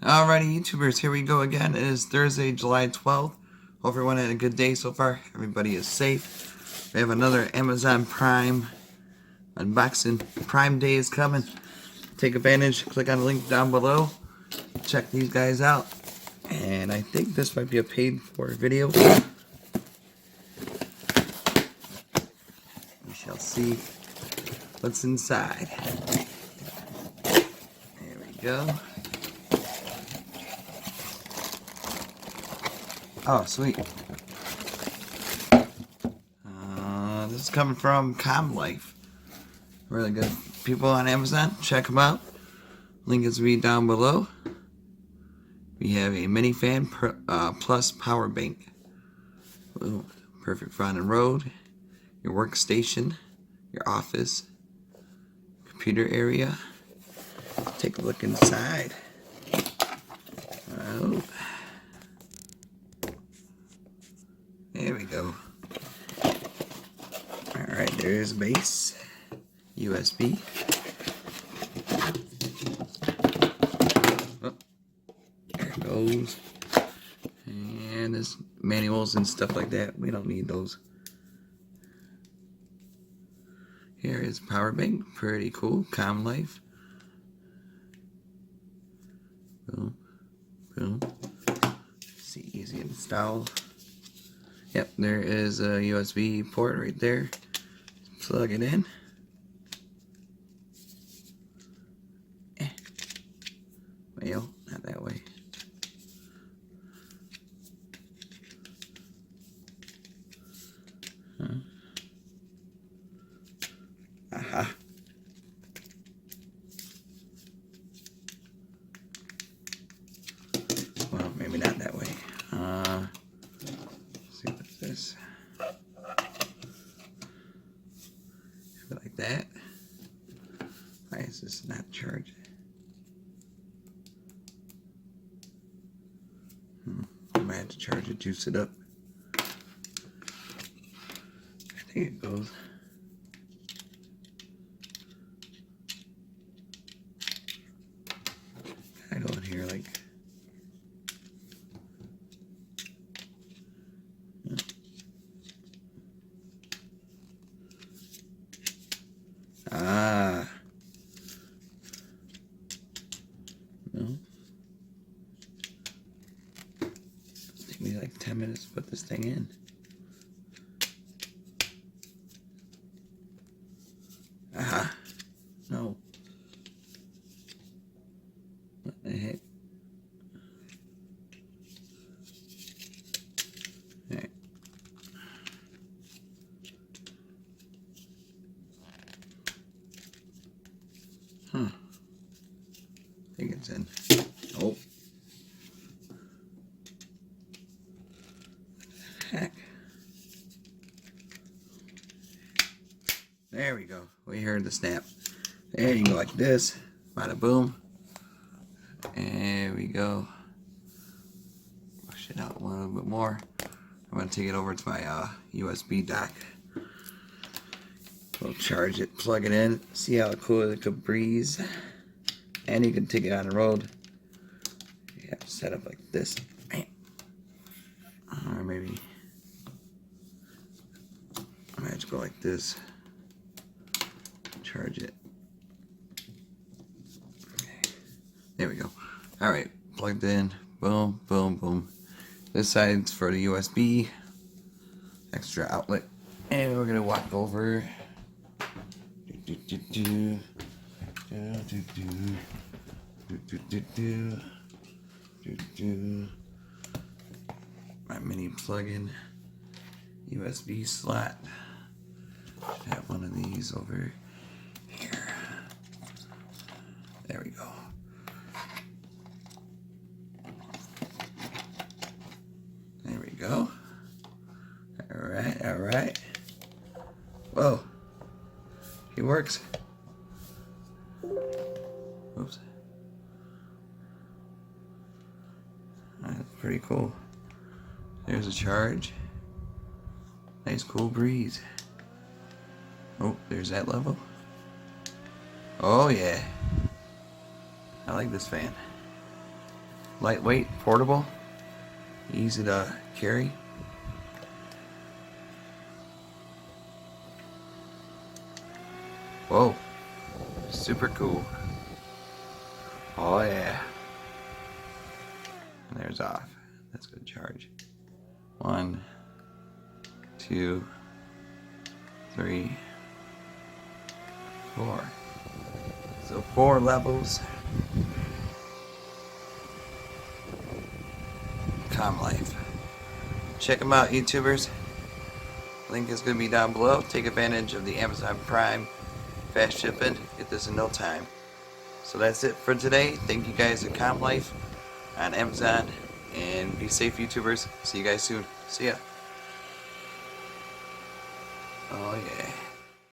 Alrighty, YouTubers, here we go again. It is Thursday, July 12th. Hope everyone had a good day so far. Everybody is safe. We have another Amazon Prime unboxing. Prime Day is coming. Take advantage. Click on the link down below. Check these guys out. And I think this might be a paid for video. We shall see what's inside. There we go. Oh, sweet. This is coming from ComLife. Really good people on Amazon. Check them out. Link is be down below. We have a mini fan plus power bank. Ooh, perfect for on the road. Your workstation, your office, computer area. Take a look inside. Oh. There we go. Alright, there's base. USB. Oh, there it goes. And there's manuals and stuff like that. We don't need those. Here is power bank. Pretty cool. ComLife. Boom. Boom. See, easy to install. Yep, there is a USB port right there. Plug it in. Well, not that way. Aha. Well, maybe not that way. See what's this? Like that. Why is this not charged? I might have to charge it, juice it up. I think it goes. I go in here like. Ah. No. Take me like 10 minutes to put this thing in. Ah. No. What the heck? Alright. Huh. I think it's in. Oh. Heck. There we go. We heard the snap. There you go, like this. Bada boom. There we go. Push it out a little bit more. I'm going to take it over to my USB dock. We'll charge it, plug it in, see how cool it could breeze. And you can take it on the road. You have to set up like this. Or maybe I might just go like this. Charge it. Okay. There we go. Alright, plugged in. Boom, boom, boom. This side's for the USB. Extra outlet. And we're gonna walk over. My mini plug-in USB slot. Should have one of these over here. There we go. There we go. Alright, alright. Whoa. He works. Oops. That's pretty cool. There's a charge. Nice cool breeze. Oh, there's that level. Oh yeah. I like this fan. lightweight, portable, easy to carry. Whoa, super cool. Oh yeah. And there's off. That's good charge. 1, 2, 3, 4. So 4 levels. ComLife. Check them out, YouTubers. Link is going to be down below. Take advantage of the Amazon Prime fast shipping. Get this in no time. So that's it for today. Thank you guys at ComLife on Amazon. And be safe, YouTubers. See you guys soon. See ya. Oh yeah.